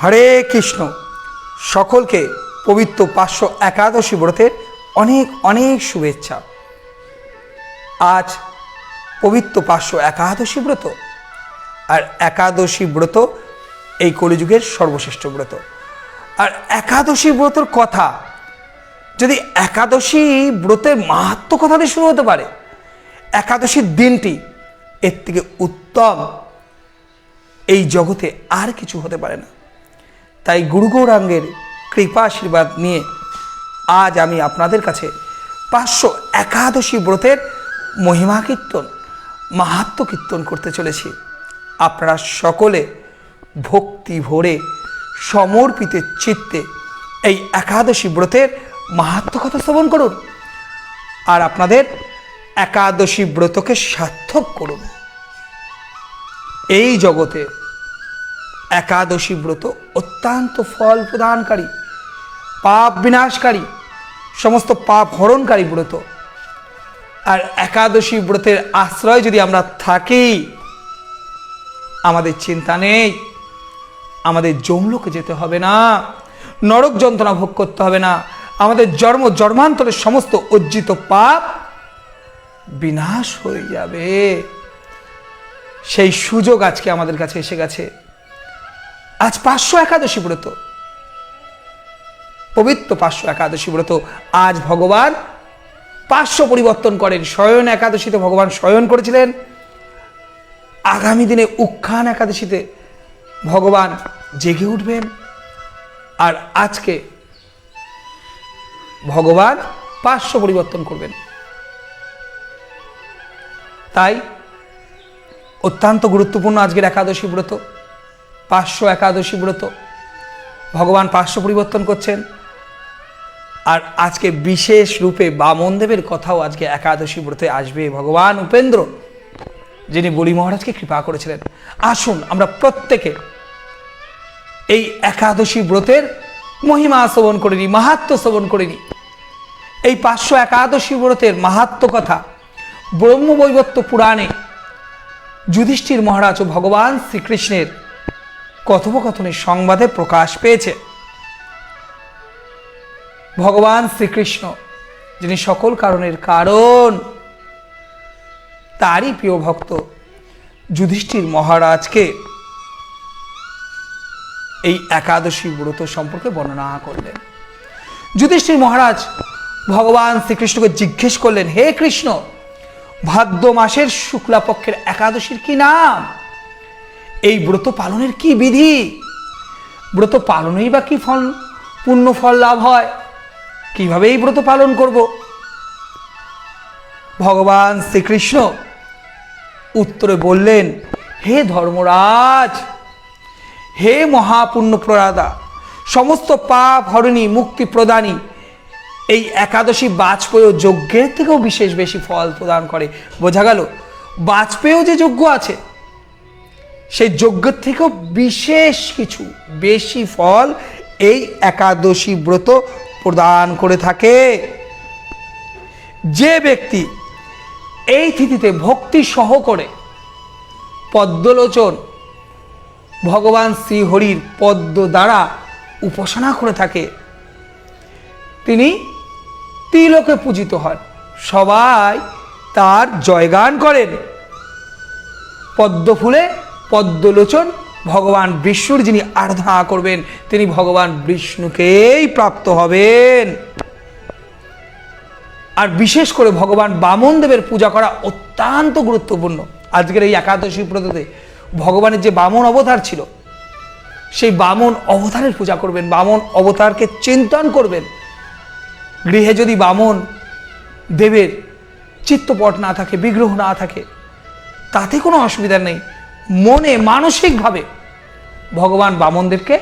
হরে কৃষ্ণ। সকলকে পবিত্র 500 একাদশী ব্রতের অনেক অনেক শুভেচ্ছা। আজ পবিত্র 500 একাদশী ব্রত, আর একাদশী ব্রত এই কলিযুগের সর্বশ্রেষ্ঠ ব্রত। আর একাদশী ব্রতর কথা, যদি একাদশী ব্রতের মাহাত্ম্য কথা দিয়ে শুরু হতে পারে, একাদশীর দিনটি এর থেকে উত্তম এই জগতে আর কিছু হতে পারে না। তাই গুরু গৌরাঙ্গের কৃপা আশীর্বাদ নিয়ে আজ আমি আপনাদের কাছে 500 একাদশী ব্রতের মহিমা কীর্তন, মাহাত্ম্য কীর্তন করতে চলেছি। আপনারা সকলে ভক্তি ভরে সমর্পিত চিত্তে এই একাদশী ব্রতের মাহাত্ম্য কথা শ্রবণ করুন, আর আপনাদের একাদশী ব্রতকে সার্থক করুন। এই জগতে একাদশী ব্রত অত্যন্ত ফল প্রদানকারী, পাপ বিনাশকারী, সমস্ত পাপ হরণকারী ব্রত। আর একাদশী ব্রতের আশ্রয় যদি আমরা থাকি, আমাদের চিন্তা নেই, আমাদের যমলোকে যেতে হবে না, নরক যন্ত্রণা ভোগ করতে হবে না, আমাদের জন্ম জন্মান্তরের সমস্ত অর্জিত পাপ বিনাশ হয়ে যাবে। সেই সুযোগ আজকে আমাদের কাছে এসে গেছে। আজ 500 একাদশী ব্রত, পবিত্র 500 একাদশী ব্রত। আজ ভগবান 500 পরিবর্তন করেন। শয়ন একাদশীতে ভগবান শয়ন করেছিলেন, আগামী দিনে উত্থান একাদশীতে ভগবান জেগে উঠবেন। আর আজকে ভগবান 500 পরিবর্তন করবেন। তাই অত্যন্ত গুরুত্বপূর্ণ আজকের একাদশী ব্রত, 500 একাদশী ব্রত। ভগবান 500 পরিবর্তন করছেন। আর আজকে বিশেষ রূপে বামনদেবের কথাও আজকে একাদশী ব্রতে আসবে। ভগবান উপেন্দ্র, যিনি বলি মহারাজকে কৃপা করেছিলেন। আসুন আমরা প্রত্যেকে এই একাদশী ব্রতের মহিমা শ্রবণ করে নিই, মাহাত্ম্য শ্রবণ করে নিই। এই 500 একাদশী ব্রতের মাহাত্ম্য কথা ব্রহ্মবৈবর্ত পুরাণে যুধিষ্ঠির মহারাজ ও ভগবান শ্রীকৃষ্ণের কথোপকথনের সংবাদে প্রকাশ পেয়েছে। ভগবান শ্রীকৃষ্ণ, যিনি সকল কারণের কারণ, তারই প্রিয় ভক্ত যুধিষ্ঠির মহারাজকে এই একাদশী ব্রত সম্পর্কে বর্ণনা করলেন। যুধিষ্ঠির মহারাজ ভগবান শ্রীকৃষ্ণকে জিজ্ঞেস করলেন, হে কৃষ্ণ, ভাদ্র মাসের শুক্লাপক্ষের একাদশীর কি নাম? এই ব্রত পালনের কি বিধি? ব্রত পালনেই বা কি ফল, পুণ্য ফল লাভ হয়? কিভাবে এই ব্রত পালন করব? ভগবান শ্রীকৃষ্ণ উত্তরে বললেন, হে ধর্মরাজ, হে মহাপুণ্য প্রদাতা, সমস্ত পাপ হরণী, মুক্তি প্রদানী এই একাদশী বাজপেয় যজ্ঞের থেকেও বিশেষ বেশি ফল প্রদান করে। বোঝা গেল, বাজপেয় যে যজ্ঞ আছে, সেই যজ্ঞের থেকেও বিশেষ কিছু বেশি ফল এই একাদশী ব্রত প্রদান করে থাকে। যে ব্যক্তি এই তিথিতে ভক্তি সহ করে পদ্মলোচন ভগবান শ্রীহরির পদ্ম দ্বারা উপাসনা করে থাকে, তিনি ত্রিলোকে পূজিত হন। সবাই তার জয়গান করেন। পদ্ম ফুলে পদ্মলোচন ভগবান বিষ্ণুর যিনি আরাধনা করবেন, তিনি ভগবান বিষ্ণুকেই প্রাপ্ত হবেন। আর বিশেষ করে ভগবান বামনদেবের পূজা করা অত্যন্ত গুরুত্বপূর্ণ। আজকের এই একাদশী ব্রততে ভগবানের যে বামন অবতার ছিল, সেই বামন অবতারের পূজা করবেন, বামন অবতারকে চিন্তন করবেন। গৃহে যদি বামন দেবের চিত্রপট না থাকে, বিগ্রহ না থাকে, তাতে কোনো অসুবিধা নেই। মনে মানসিকভাবে ভগবান বামনদেবকে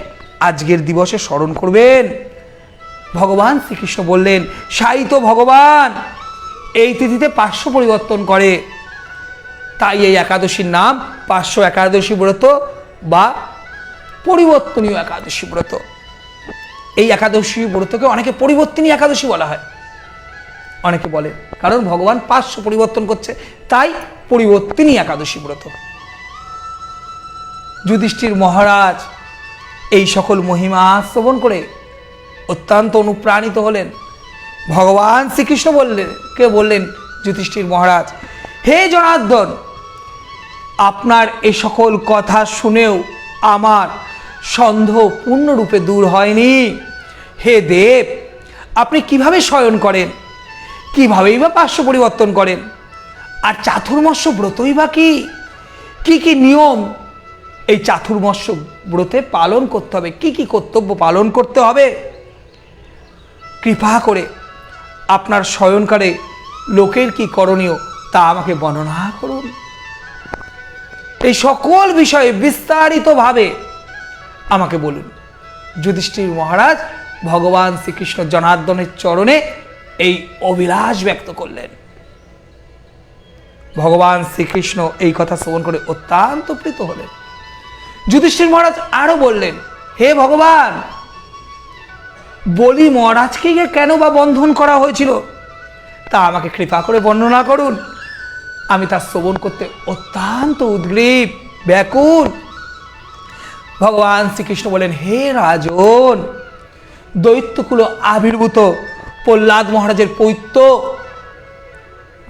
আজকের দিবসে স্মরণ করবেন। ভগবান শ্রীকৃষ্ণ বললেন, সাইতো ভগবান এই তিথিতে 500 পরিবর্তন করে, তাই এই একাদশীর নাম 500 একাদশী ব্রত বা পরিবর্তনীয় একাদশী ব্রত। এই একাদশী ব্রতকে অনেকে পরিবর্তনীয় একাদশী বলা হয়, অনেকে বলে, কারণ ভগবান 500 পরিবর্তন করছে, তাই পরিবর্তনীয় একাদশী ব্রত। যুধিষ্ঠির মহারাজ এই সকল মহিমা শ্রবণ করে অত্যন্ত অনুপ্রাণিত হলেন। ভগবান শ্রীকৃষ্ণ বললেন যুধিষ্ঠির মহারাজ, হে জনার্দন, আপনার এ সকল কথা শুনেও আমার সন্দেহ পূর্ণরূপে দূর হয়নি। হে দেব, আপনি কিভাবে শয়ন করেন, কিভাবেই বা পার্শ্ব পরিবর্তন করেন, আর চাতুর্মাস্য ব্রতই বা কি কি নিয়ম এই চাতুর্মাস্য ব্রতে পালন করতে হবে, কি কি কর্তব্য পালন করতে হবে, কৃপা করে আপনার শয়নকারে লোকের কি করণীয় তা আমাকে বর্ণনা করুন। এই সকল বিষয়ে বিস্তারিতভাবে আমাকে বলুন। যুধিষ্ঠির মহারাজ ভগবান শ্রীকৃষ্ণ জনার্দনের চরণে এই অভিলাষ ব্যক্ত করলেন। ভগবান শ্রীকৃষ্ণ এই কথা শ্রবণ করে অত্যন্ত প্রীত হলেন। যুধিষ্ঠির মহারাজ আরো বললেন, হে ভগবান, বলি মহারাজকে কেন বা বন্ধন করা হয়েছিল তা আমাকে কৃপা করে বর্ণনা করুন। আমি তা শ্রবণ করতে অত্যন্ত উদ্গ্রীব, ব্যাকুল। ভগবান শ্রীকৃষ্ণ বলেন, হে রাজন, দৈত্যকুল আবির্ভূত প্রহ্লাদ মহারাজের পৈত্য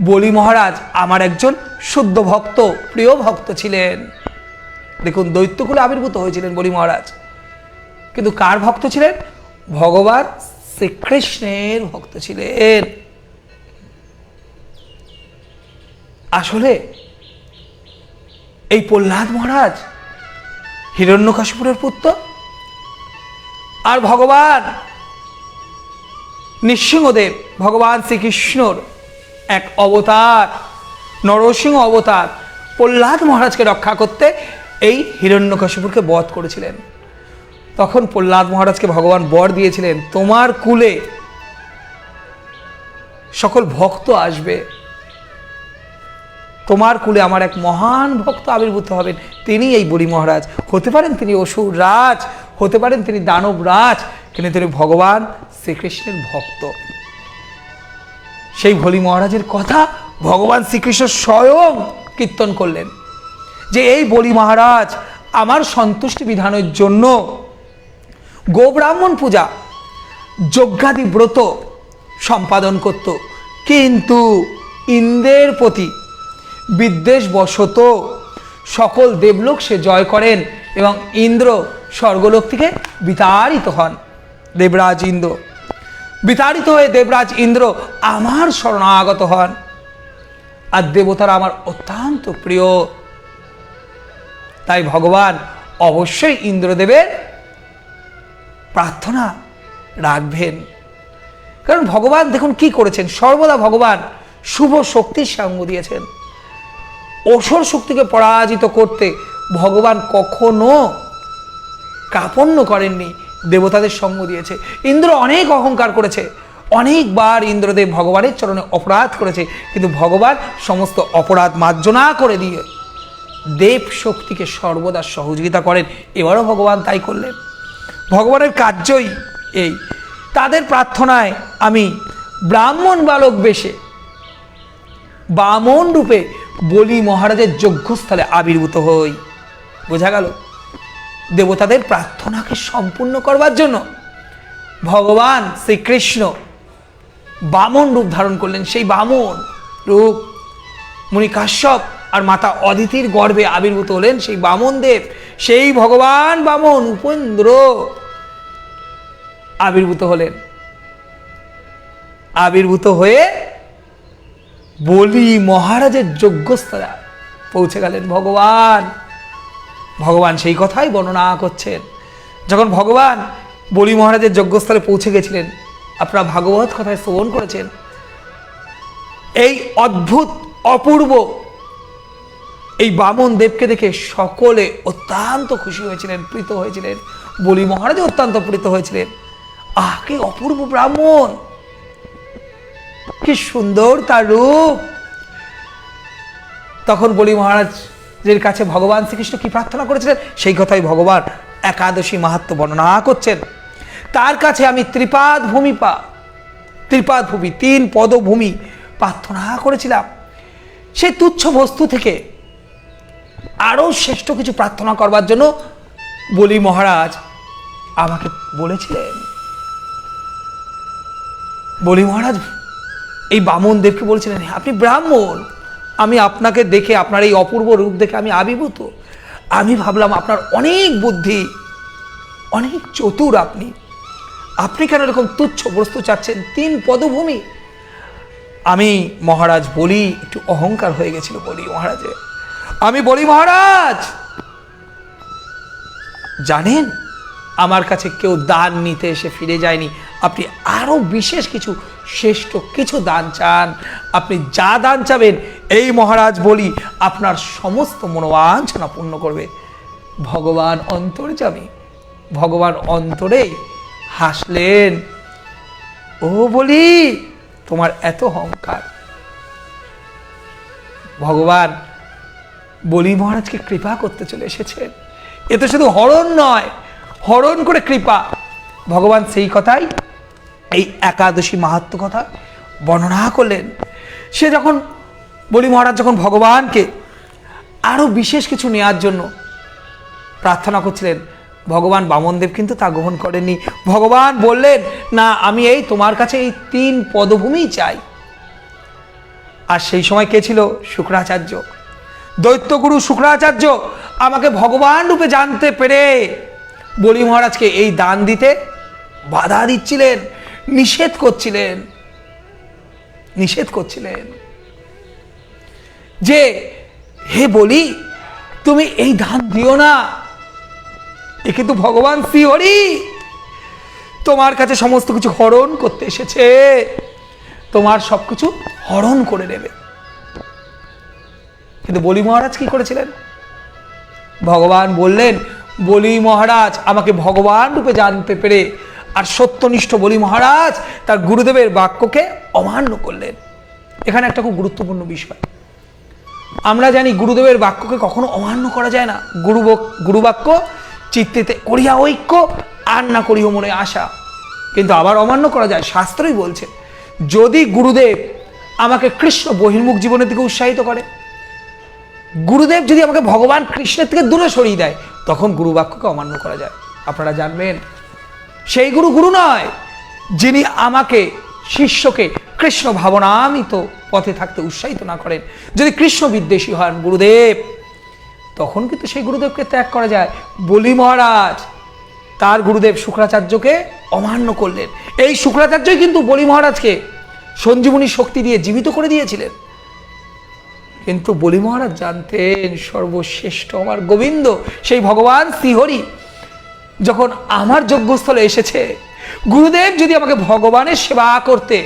বলি মহারাজ আমার একজন শুদ্ধ ভক্ত, প্রিয় ভক্ত ছিলেন। দেখুন, দৈত্যকুলে আবির্ভূত হয়েছিলেন বলি মহারাজ, কিন্তু কার ভক্ত ছিলেন? ভগবান শ্রীকৃষ্ণের ভক্ত ছিলেন। আসলে এই প্রহ্লাদ মহারাজ হিরণ্যকশিপুরের পুত্র, আর ভগবান নৃসিংহদেব ভগবান শ্রীকৃষ্ণর এক অবতার, নরসিংহ অবতার, প্রহ্লাদ মহারাজকে রক্ষা করতে এই হিরণ্যকশিপুরকে বধ করেছিলেন। তখন প্রহ্লাদ মহারাজকে ভগবান বর দিয়েছিলেন, তোমার কুলে সকল ভক্ত আসবে, তোমার কুলে আমার এক মহান ভক্ত আবির্ভূত হবেন, তিনি এই বলি মহারাজ। হতে পারেন তিনি অসুর রাজ, হতে পারেন তিনি দানব রাজ, কিন্তু তিনি ভগবান শ্রীকৃষ্ণের ভক্ত। সেই বলি মহারাজের কথা ভগবান শ্রীকৃষ্ণ স্বয়ং কীর্তন করলেন যে এই বলি মহারাজ আমার সন্তুষ্টি বিধানের জন্য গোব্রাহ্মণ পূজা, যজ্ঞাদি ব্রত সম্পাদন করত, কিন্তু ইন্দ্রের প্রতি বিদ্বেষবশত সকল দেবলোক সে জয় করেন এবং ইন্দ্র স্বর্গলোক থেকে বিতাড়িত হন। দেবরাজ ইন্দ্র বিতাড়িত হয়ে দেবরাজ ইন্দ্র আমার শরণাগত হন, আর দেবতারা আমার অত্যন্ত প্রিয়। তাই ভগবান অবশ্যই ইন্দ্রদেবের প্রার্থনা রাখবেন, কারণ ভগবান দেখুন কি করেছেন, সর্বদা ভগবান শুভ শক্তির সঙ্গ দিয়েছেন। অসুর শক্তিকে পরাজিত করতে ভগবান কখনো কাপন্ন করেননি, দেবতাদের সঙ্গ দিয়েছে। ইন্দ্র অনেক অহংকার করেছে, অনেকবার ইন্দ্রদেব ভগবানের চরণে অপরাধ করেছে, কিন্তু ভগবান সমস্ত অপরাধ মার্জনা করে দিয়ে দেব শক্তিকে সর্বদা সহযোগিতা করেন। এবারও ভগবান তাই করলেন। ভগবানের কার্যই এই, তাদের প্রার্থনায় আমি ব্রাহ্মণ বালক বেশে বামন রূপে বলি মহারাজের যজ্ঞস্থলে আবির্ভূত হই। বোঝা গেল, দেবতাদের প্রার্থনাকে সম্পূর্ণ করবার জন্য ভগবান শ্রীকৃষ্ণ বামন রূপ ধারণ করলেন। সেই বামন রূপ মুনি কাশ্যপ আর মাতা অদিতির গর্ভে আবির্ভূত হলেন সেই বামন দেব, সেই ভগবান বামন উপেন্দ্র আবির্ভূত হলেন। আবির্ভূত হয়ে বলি মহারাজের যজ্ঞস্থলে পৌঁছে গেলেন ভগবান। ভগবান সেই কথাই বর্ণনা করছেন। যখন ভগবান বলি মহারাজের যজ্ঞস্থলে পৌঁছে গেছিলেন, আপনারা ভাগবত কথায় শ্রবণ করেছেন, এই অদ্ভুত অপূর্ব এই বামন দেবকে দেখে সকলে অত্যন্ত খুশি হয়েছিলেন, প্রীত হয়েছিলেন। বলি মহারাজ অত্যন্ত প্রীত হয়েছিলেন। আহ, কি অপূর্ব ব্রাহ্মণ, কি সুন্দর তার রূপ। তখন বলি মহারাজের কাছে ভগবান শ্রীকৃষ্ণ কি প্রার্থনা করেছিলেন সেই কথাই ভগবান একাদশী মাহাত্ম্য বর্ণনা করছেন। তার কাছে আমি ত্রিপাদ ভূমি 3 পদভূমি প্রার্থনা করেছিলাম। সেই তুচ্ছ বস্তু থেকে আরো শ্রেষ্ঠ কিছু প্রার্থনা করবার জন্য বলি মহারাজ আমাকে বলেছিলেন, বলি মহারাজ এই বামন দেবকে বলছিলেন, আপনি ব্রাহ্মণ, আমি আপনাকে দেখে, আপনার এই অপূর্ব রূপ দেখে আমি আবির্ভূত। আমি ভাবলাম আপনার অনেক বুদ্ধি, অনেক চতুর, আপনি কেন এরকম তুচ্ছ বস্তু চাচ্ছেন, 3 পদভূমি। আমি মহারাজ বলি একটু অহংকার হয়ে গেছিল, বলি মহারাজে, আমি বলি মহারাজ জানেন আমার কাছে কেউ দান নিতে এসে ফিরে যায়নি, আপনি আরো বিশেষ কিছু, শ্রেষ্ঠ কিছু দান চান, আপনি যা দান চাবেন এই মহারাজ বলি আপনার সমস্ত মনোবাঞ্ছনা পূর্ণ করবে। ভগবান অন্তর্যামী, ভগবান অন্তরে হাসলেন, ও বলি তোমার এত অহংকার। ভগবান বলি মহারাজকে কৃপা করতে চলে এসেছেন, এ তো শুধু হরণ নয়, হরণ করে কৃপা। ভগবান সেই কথাই এই একাদশী মাহাত্ম্য কথা বর্ণনা করলেন। সে যখন বলি মহারাজ যখন ভগবানকে আরো বিশেষ কিছু নেওয়ার জন্য প্রার্থনা করছিলেন, ভগবান বামনদেব কিন্তু তা গ্রহণ করেননি। ভগবান বললেন, না আমি এই তোমার কাছে এই 3 পদভূমি চাই। আর সেই সময় কে ছিল? শুক্রাচার্য, দৈত্যগুরু শুক্রাচার্য আমাকে ভগবান রূপে জানতে পেরে বলি মহারাজকে এই দান দিতে বাধা দিচ্ছিলেন, নিষেধ করছিলেন যে হে বলি তুমি এই দান দিও না, এ কিন্তু ভগবান শ্রীহরি তোমার কাছে সমস্ত কিছু হরণ করতে এসেছে, তোমার সবকিছু হরণ করে নেবে। কিন্তু বলি মহারাজ কি করেছিলেন? ভগবান বললেন, বলি মহারাজ আমাকে ভগবান রূপে জানতে পেরে আর সত্যনিষ্ঠ বলি মহারাজ তার গুরুদেবের বাক্যকে অমান্য করলেন। এখানে একটা খুব গুরুত্বপূর্ণ বিষয়, আমরা জানি গুরুদেবের বাক্যকে কখনো অমান্য করা যায় না। গুরু বাক্য চিত্তেতে করিয়া ঐক্য, আর না করিও মনে আশা। কিন্তু আবার অমান্য করা যায়, শাস্ত্রই বলছে যদি গুরুদেব আমাকে কৃষ্ণ বহির্মুখ জীবনের দিকে উৎসাহিত করে, গুরুদেব যদি আমাকে ভগবান কৃষ্ণের থেকে দূরে সরিয়ে দেয়, তখন গুরু বাক্যকে অমান্য করা যায়। আপনারা জানবেন সেই গুরু নয় যিনি আমাকে শিষ্যকে কৃষ্ণ ভাবনামিত পথে থাকতে উৎসাহিত না করেন। যদি কৃষ্ণ বিদ্বেষী হন গুরুদেব, তখন কিন্তু সেই গুরুদেবকে ত্যাগ করা যায়। বলি মহারাজ তার গুরুদেব শুক্রাচার্যকে অমান্য করলেন। এই শুক্রাচার্যই কিন্তু বলি মহারাজকে সঞ্জীবনী শক্তি দিয়ে জীবিত করে দিয়েছিলেন। কিন্তু বলি মহারাজ জানতেন সর্বশ্রেষ্ঠ আমার গোবিন্দ, সেই ভগবান শ্রীহরি যখন আমার যজ্ঞস্থলে এসেছে, গুরুদেব যদি আমাকে ভগবানের সেবা করতে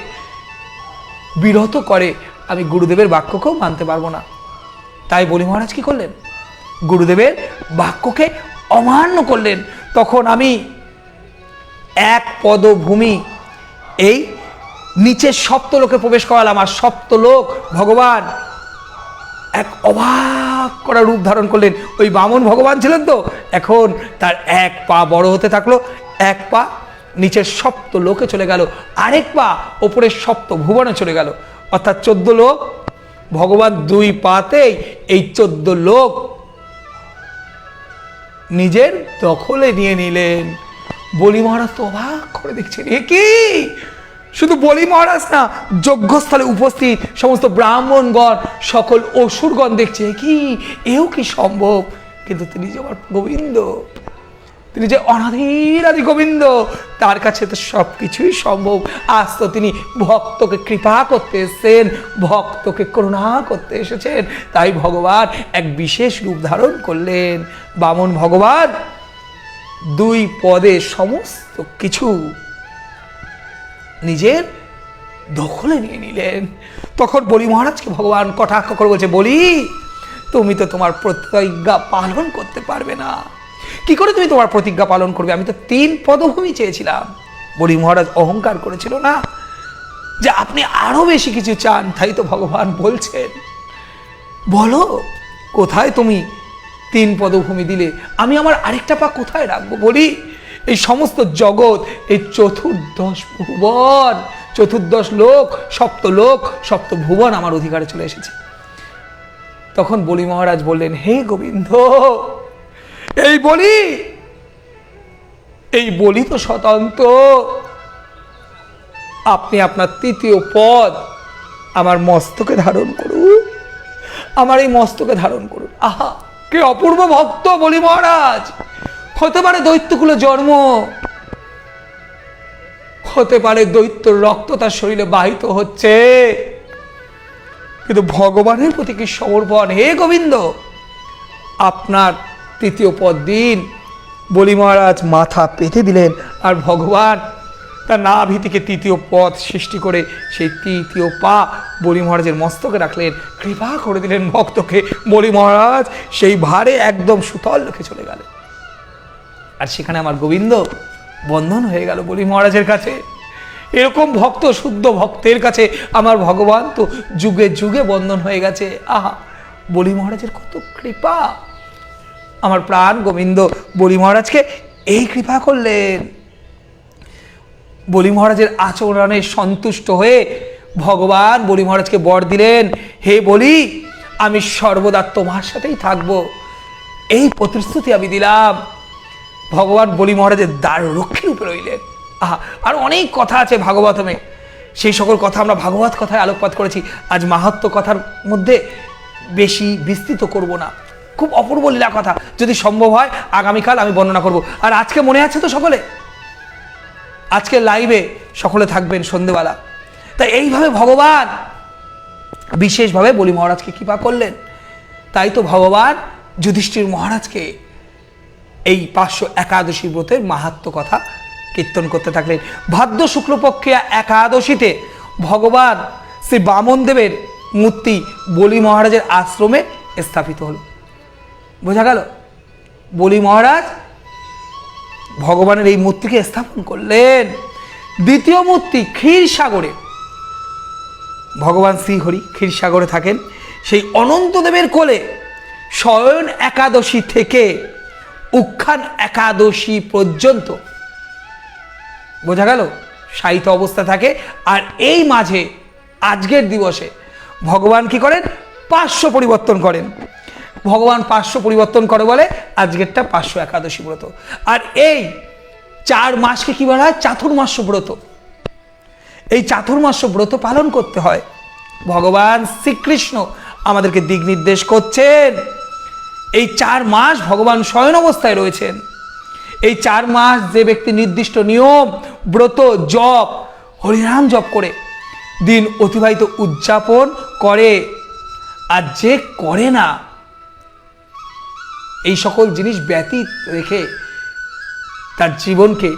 বিরত করে, আমি গুরুদেবের বাক্যকেও মানতে পারবো না। তাই বলি মহারাজ কি করলেন? গুরুদেবের বাক্যকে অমান্য করলেন। তখন আমি 1 পদভূমি এই নিচের সপ্তলোকে প্রবেশ করালাম, আর সপ্তলোক ভগবান এক অবাক করা রূপ ধারণ করলেন। ওই বামন ভগবান ছিলেন তো, এখন তার 1 পা বড় হতে থাকলো, 1 পা নিচের সপ্তলোকে চলে গেল, আরেক পা ওপরের সপ্ত ভুবনে চলে গেল, অর্থাৎ 14 লোক ভগবান 2 পাতেই এই 14 লোক নিজের দখলে নিয়ে নিলেন। বলি মহারাজ তো অবাক করে দেখছেন, এ কি? শুধু বলি মহারাজ না, যজ্ঞস্থলে উপস্থিত সমস্ত ব্রাহ্মণগণ, সকল অসুরগণ দেখছে, কি এও কি সম্ভব? কিন্তু তিনি যে আমার গোবিন্দ, তিনি যে অনাদিরাদি গোবিন্দ, তার কাছে তো সবকিছুই সম্ভব। আজ তো তিনি ভক্তকে কৃপা করতে এসেছেন, ভক্তকে করুণা করতে এসেছেন। তাই ভগবান এক বিশেষ রূপ ধারণ করলেন। বামন ভগবান 2 পদে সমস্ত কিছু নিজের দখলে নিয়ে নিলেন। তখন বলি মহারাজকে ভগবান কটাক্ষ করে বলছে, বলি তুমি তো তোমার প্রতিজ্ঞা পালন করতে পারবে না। কি করে তুমি তোমার প্রতিজ্ঞা পালন করবে? আমি তো 3 পদভূমি চেয়েছিলাম। বলি মহারাজ অহংকার করেছিল না যে আপনি আরো বেশি কিছু চান, তাই তো ভগবান বলছেন, বলো কোথায় তুমি 3 পদভূমি দিলে, আমি আমার আরেকটা পা কোথায় রাখবো? বলি এই সমস্ত জগৎ, এই 14 ভুবন, 14 লোক, সপ্তলোক, সপ্তভুবন আমার অধিকারে চলে এসেছে। তখন বলি মহারাজ বললেন, হে গোবিন্দ, এই বলি এই বলি তো স্বতন্ত্র, আপনি আপনার তৃতীয় পদ আমার মস্তকে ধারণ করুন, আমার এই মস্তকে ধারণ করুন। আহা, কে অপূর্ব ভক্ত বলি মহারাজ। হতে পারে দৈত্যকুলে জন্ম, হতে পারে দৈত্যর রক্ত তার শরীরে বাহিত হচ্ছে, কিন্তু ভগবানের প্রতি কি সমর্পণ। হে গোবিন্দ, আপনার তৃতীয় পদ দিন। বলি মহারাজ মাথা পেতে দিলেন, আর ভগবান তার নাভি থেকে তৃতীয় পদ সৃষ্টি করে সেই তৃতীয় পা বলি মহারাজের মস্তকে রাখলেন, কৃপা করে দিলেন ভক্তকে। বলি মহারাজ সেই ভারে একদম সুতল লোকে চলে গেলেন, আর সেখানে আমার গোবিন্দ বন্ধন হয়ে গেল বলি মহারাজের কাছে। এরকম ভক্ত, শুদ্ধ ভক্তের কাছে আমার ভগবান তো যুগে যুগে বন্ধন হয়ে গেছে। আহা, বলি মহারাজের কত কৃপা। আমার প্রাণ গোবিন্দ বলি মহারাজকে এই কৃপা করলেন। বলি মহারাজের আচরণে সন্তুষ্ট হয়ে ভগবান বলি মহারাজকে বর দিলেন, হে বলি, আমি সর্বদা তোমার সাথেই থাকবো, এই প্রতিশ্রুতি আমি দিলাম। ভগবান বলি মহারাজের দ্বার রক্ষী রূপে রইলেন। আহা, আর অনেক কথা আছে ভাগবতমে, সেই সকল কথা আমরা ভাগবত কথায় আলোকপাত করেছি। আজ মাহাত্ম্য কথার মধ্যে বেশি বিস্তৃত করব না, খুব অপূর্ব লীলা কথা, যদি সম্ভব হয় আগামীকাল আমি বর্ণনা করব। আর আজকে মনে আছে তো সকলে, আজকে লাইভে সকলে থাকবেন সন্ধ্যেবেলা। তাই এইভাবে ভগবান বিশেষভাবে বলি মহারাজকে কৃপা করলেন। তাই তো ভগবান যুধিষ্ঠির মহারাজকে এই 581 ব্রতের মাহাত্ম্য কথা কীর্তন করতে থাকলেন। ভাদ্র শুক্লপক্ষে একাদশীতে ভগবান শ্রী বামন দেবের মূর্তি বলি মহারাজের আশ্রমে স্থাপিত হল। বোঝা গেল, বলি মহারাজ ভগবানের এই মূর্তিকে স্থাপন করলেন। দ্বিতীয় মূর্তি ক্ষীরসাগরে, ভগবান শ্রীহরি ক্ষীরসাগরে থাকেন। সেই অনন্তদেবের কোলে শয়ন একাদশী থেকে উত্থান একাদশী পর্যন্ত, বোঝা গেল, শায়িত অবস্থা থাকে। আর এই মাঝে আজকের দিবসে ভগবান কি করেন, 500 পরিবর্তন করেন। ভগবান 500 পরিবর্তন করে বলে আজকেরটা 581 ব্রত। আর এই 4 মাসকে কি বলা হয়, চাতুর্মাস্য ব্রত। এই চাতুর্মাস্য ব্রত পালন করতে হয়। ভগবান শ্রীকৃষ্ণ আমাদেরকে দিক নির্দেশ করছেন। এই 4 মাস ভগবান শয়ন অবস্থায় রয়েছেন। এই 4 মাস যে ব্যক্তি নির্দিষ্ট নিয়ম, ব্রত, জপ, হরিনাম জপ করে দিন অতিবাহিত উদযাপন করে, আর যে করে না, এই সকল জিনিস ব্যতীত রেখে তার জীবনকে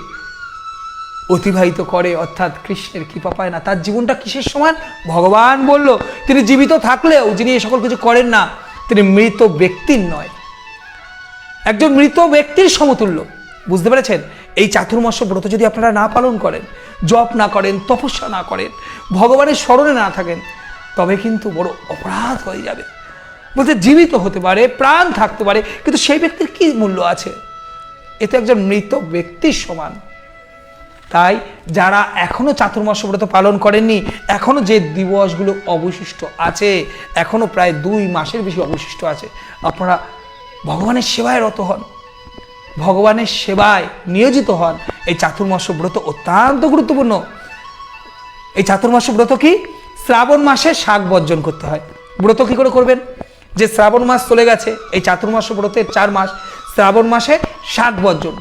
অতিবাহিত করে, অর্থাৎ কৃষ্ণের কৃপা পায় না, তার জীবনটা কিসের সমান? ভগবান বলল তিনি জীবিত থাকলেও যিনি এই সকল কিছু করেন না, তিনি মৃত ব্যক্তির নয়, একজন মৃত ব্যক্তির সমতুল্য। বুঝতে পেরেছেন? এই চাতুর্মাস্য ব্রত যদি আপনারা না পালন করেন, জপ না করেন, তপস্যা না করেন, ভগবানের স্মরণে না থাকেন, তবে কিন্তু বড় অপরাধ হয়ে যাবে। বলতে জীবিত হতে পারে, প্রাণ থাকতে পারে, কিন্তু সেই ব্যক্তির কি মূল্য আছে? এ তো একজন মৃত ব্যক্তির সমান। তাই যারা এখনো চাতুর্মাস্য ব্রত পালন করেননি, এখনো যে দিবসগুলো অবশিষ্ট আছে, এখনো প্রায় 2 মাসের বেশি অবশিষ্ট আছে, আপনারা ভগবানের সেবায় রত হন, ভগবানের সেবায় নিয়োজিত হন। এই চাতুর্মাস্য ব্রত অত্যন্ত গুরুত্বপূর্ণ। এই চাতুর্মাস্য ব্রত কি? শ্রাবণ মাসে শাক বর্জন করতে হয়। ব্রত কি করে করবেন? যে শ্রাবণ মাস চলে গেছে, এই চাতুর্মাস্য ব্রতের 4 মাস, শ্রাবণ মাসে শাক বর্জন,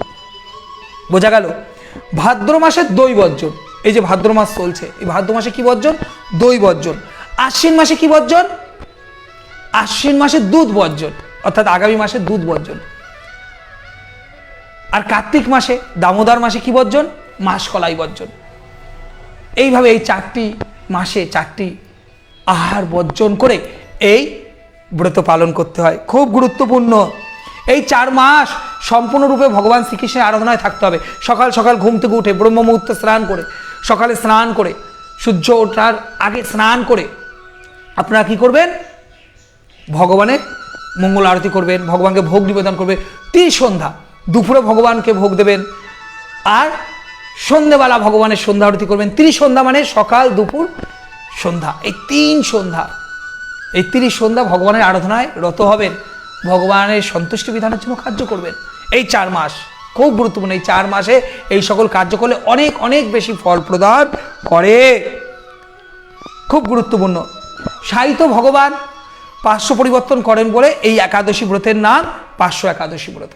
বোঝা গেল। ভাদ্র মাসে দই বর্জন, এই যে ভাদ্র মাস চলছে, এই ভাদ্র মাসে কি বর্জন? দই বর্জন। আশ্বিন মাসে কি বর্জন? আশ্বিন মাসে দুধ বর্জন, অর্থাৎ আগামী মাসে দুধ বর্জন। আর কার্তিক মাসে, দামোদর মাসে কি বর্জন? মাসকলাই বর্জন। এইভাবে এই 4টি মাসে 4টি আহার বর্জন করে এই ব্রত পালন করতে হয়। খুব গুরুত্বপূর্ণ। এই 4 মাস সম্পূর্ণরূপে ভগবান শ্রীকৃষ্ণের আরাধনায় থাকতে হবে। সকাল সকাল ঘুম থেকে উঠে ব্রহ্ম মুহূর্তে স্নান করে, সকালে স্নান করে, সূর্য ওঠার আগে স্নান করে আপনারা কি করবেন? ভগবানের মঙ্গল আরতি করবেন, ভগবানকে ভোগ নিবেদন করবেন। সন্ধ্যা, দুপুরে ভগবানকে ভোগ দেবেন, আর সন্ধ্যেবেলা ভগবানের সন্ধ্যা আরতি করবেন। সন্ধ্যা মানে সকাল, দুপুর, সন্ধ্যা, এই 3 সন্ধ্যা, এই 30 সন্ধ্যা ভগবানের আরাধনায় রত হবেন, ভগবানের সন্তুষ্টি বিধানের জন্য কার্য করবেন। এই 4 মাস খুব গুরুত্বপূর্ণ। এই 4 মাসে এই সকল কার্য করলে অনেক অনেক বেশি ফল প্রদান করে, খুব গুরুত্বপূর্ণ। সাহিত্য ভগবান 500 পরিবর্তন করেন বলে এই একাদশী ব্রতের নাম 500 একাদশী ব্রত।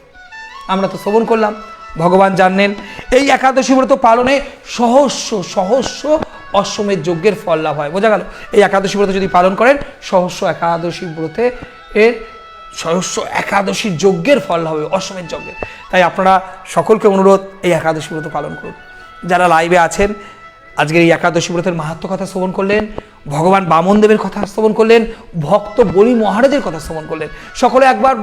আমরা তো শ্রবণ করলাম, ভগবান জানেন এই একাদশী ব্রত পালনে সহস্র সহস্র অশ্বমেধ যজ্ঞের ফল লাভ হয়। বোঝা গেল? এই একাদশী ব্রত যদি পালন করেন সহস্র একাদশী ব্রতে এর সহস্র একাদশী যজ্ঞের ফল হবে, অশ্বমেধ যজ্ঞের। তাই আপনারা সকলকে অনুরোধ, এই একাদশী ব্রত পালন করুন। যারা লাইভে আছেন, আজকের এই একাদশী ব্রতের মাহাত্ম্য কথা শ্রবণ করলেন, ভগবান বামন দেবের কথা শ্রবণ করলেন, ভক্ত বলি মহারাজের কথা শ্রবণ করলেন। সকলে একবার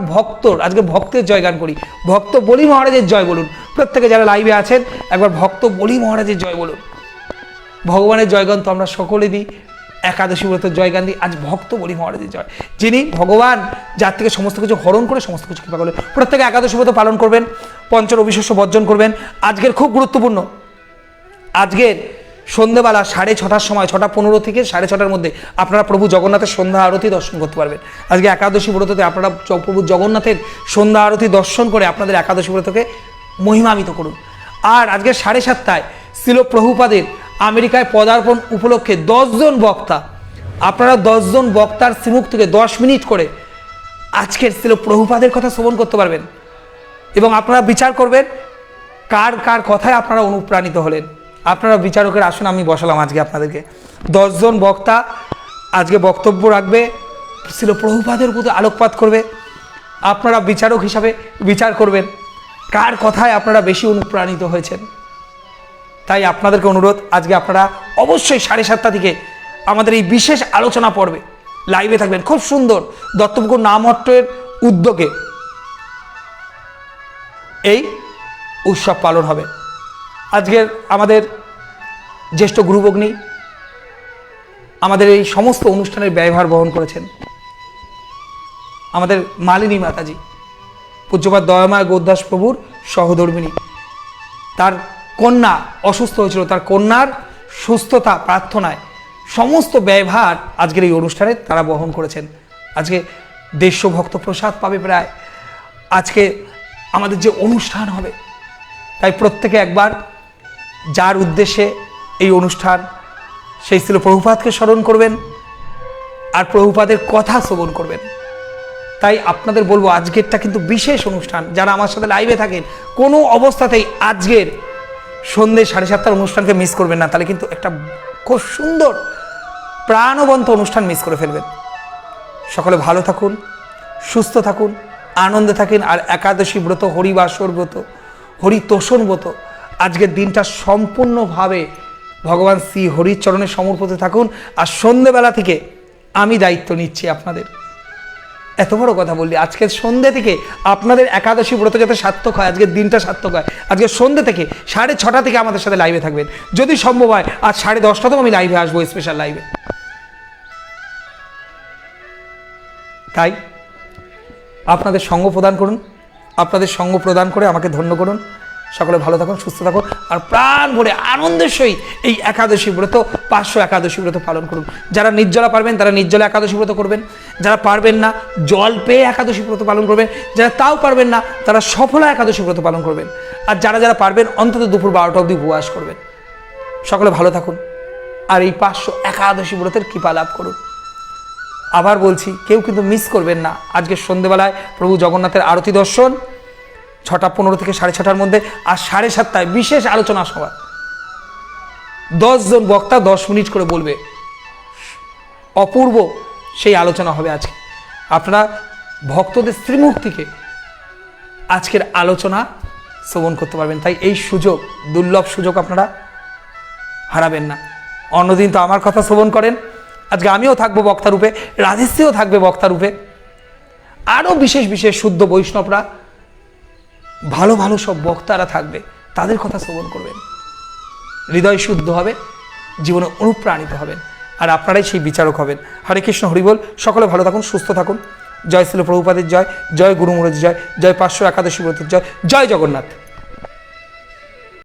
আজকে ভক্তের জয়গান করি। ভক্ত বলি মহারাজের জয় বলুন। প্রত্যেকে যারা লাইভে আছেন একবার ভক্ত বলি মহারাজের জয় বলুন। ভগবানের জয়গান তো আমরা সকলে দিই, একাদশী ব্রতের জয়গান দিই। আজ ভক্ত বলি মহারাজের জয়, যিনি ভগবান যার থেকে সমস্ত কিছু হরণ করে সমস্ত কিছু কৃপা করলেন। প্রত্যেকে একাদশী ব্রত পালন করবেন, পঞ্চরবিশস্য বর্জন করবেন। আজকের খুব গুরুত্বপূর্ণ, আজকের সন্ধ্যেবেলা 6:30 সময়, 6:15 থেকে 6:30-র মধ্যে আপনারা প্রভু জগন্নাথের সন্ধ্যা আরতি দর্শন করতে পারবেন। আজকে একাদশী ব্রততে আপনারা প্রভু জগন্নাথের সন্ধ্যা আরতি দর্শন করে আপনাদের একাদশী ব্রতকে মহিমান্বিত করুন। আর আজকে 7:30টায় শ্রীল প্রভুপাদের আমেরিকায় পদার্পণ উপলক্ষে 10 জন বক্তা, আপনারা 10 জন বক্তার শ্রীমুখ থেকে 10 মিনিট করে আজকের শ্রীল প্রভুপাদের কথা শ্রবণ করতে পারবেন এবং আপনারা বিচার করবেন কার কার কথায় আপনারা অনুপ্রাণিত হলেন। আপনারা বিচারকের আসন আমি বসালাম আজকে আপনাদেরকে। 10 জন বক্তা আজকে বক্তব্য রাখবে, শ্রীল প্রভুপাদের উপর আলোকপাত করবে। আপনারা বিচারক হিসাবে বিচার করবেন কার কথায় আপনারা বেশি অনুপ্রাণিত হয়েছেন। তাই আপনাদেরকে অনুরোধ, আজকে আপনারা অবশ্যই 7:30 থেকে আমাদের এই বিশেষ আলোচনা পর্বে লাইভে থাকবেন। খুব সুন্দর দত্তপুকুর নামহট্টের উদ্যোগে এই উৎসব পালন হবে। আজকের আমাদের জ্যেষ্ঠ গুরুভগ্নী আমাদের এই সমস্ত অনুষ্ঠানের ব্যয়ভার বহন করেছেন আমাদের মালিনী মাতাজি, পূজ্যপাদ দয়াময় গৌরদাস প্রভুর সহধর্মিণী। তার কন্যা অসুস্থ হয়েছিল, তার কন্যার সুস্থতা প্রার্থনায় সমস্ত ব্যয়ভার আজকের এই অনুষ্ঠানে তারা বহন করেছেন। আজকে 150 ভক্ত প্রসাদ পাবে প্রায় আজকে আমাদের যে অনুষ্ঠান হবে। তাই প্রত্যেকে একবার যার উদ্দেশ্যে এই অনুষ্ঠান, সেই ছিল প্রভুপাদকে স্মরণ করবেন আর প্রভুপাদের কথা শ্রবণ করবেন। তাই আপনাদের বলবো আজকেরটা কিন্তু বিশেষ অনুষ্ঠান। যারা আমার সাথে লাইভে থাকেন কোনো অবস্থাতেই আজকের সন্ধ্যে 7:30 অনুষ্ঠানকে মিস করবেন না, তাহলে কিন্তু একটা খুব সুন্দর প্রাণবন্ত অনুষ্ঠান মিস করে ফেলবেন। সকলে ভালো থাকুন, সুস্থ থাকুন, আনন্দে থাকেন। আর একাদশী ব্রত, হরিবাসর ব্রত, হরিতোষণ ব্রত, আজকের দিনটা সম্পূর্ণভাবে ভগবান শ্রী হরির চরণে সমর্পিত থাকুন। আর সন্ধ্যেবেলা থেকে আমি দায়িত্ব নিচ্ছি আপনাদের, এত বড় কথা বললি, আজকের সন্ধ্যে থেকে আপনাদের একাদশী ব্রত যাতে সার্থক হয়, আজকের দিনটা সার্থক হয়, আজকের সন্ধ্যে থেকে 6:30 থেকে আমাদের সাথে লাইভে থাকবেন। যদি সম্ভব হয় আজ 10:30 আমি লাইভে আসবো, স্পেশাল লাইভে। তাই আপনাদের সঙ্গ প্রদান করুন, আপনাদের সঙ্গ প্রদান করে আমাকে ধন্য করুন। সকলে ভালো থাকুন, সুস্থ থাকুন আর প্রাণ ভরে আনন্দের সহিত এই একাদশী ব্রত 500 একাদশী ব্রত পালন করুন। যারা নির্জলা পারবেন তারা নির্জলা একাদশী ব্রত করবেন, যারা পারবেন না জল পেয়ে একাদশী ব্রত পালন করবেন, যারা তাও পারবেন না তারা সফলা একাদশী ব্রত পালন করবেন। আর যারা যারা পারবেন অন্তত দুপুর 12টা অবধি উপবাস করবেন। সকলে ভালো থাকুন আর এই 500 একাদশী ব্রতের কৃপা লাভ করুন। আবার বলছি, কেউ কিন্তু মিস করবেন না আজকে সন্ধ্যেবেলায় প্রভু জগন্নাথের আরতি দর্শন 6:15 থেকে 6:30-র মধ্যে। আর 7:30টায় বিশেষ আলোচনা সভা, 10 জন বক্তা 10 মিনিট করে বলবে, অপূর্ব সেই আলোচনা হবে আজকে। আপনারা ভক্তদের শ্রীমুখ থেকে আজকের আলোচনা শ্রবণ করতে পারবেন। তাই এই সুযোগ, দুর্লভ সুযোগ আপনারা হারাবেন না। অন্যদিন তো আমার কথা শ্রবণ করেন, আজকে আমিও থাকবো বক্তা রূপে, রাধেশ্রীও থাকবে বক্তা রূপে, আরও বিশেষ বিশেষ শুদ্ধ বৈষ্ণবরা, ভালো ভালো সব বক্তারা থাকবে, তাদের কথা শ্রবণ করবেন। হৃদয় শুদ্ধ হবে, জীবনে অনুপ্রাণিত হবেন আর আপনারাই সেই বিচারক হবেন। হরে কৃষ্ণ, হরিবল। সকলে ভালো থাকুন, সুস্থ থাকুন। জয় শ্রীল প্রভুপাদের জয়, জয় গুরু মহারাজের জয়, জয় 500 একাদশী ব্রতের জয়, জয় জগন্নাথ।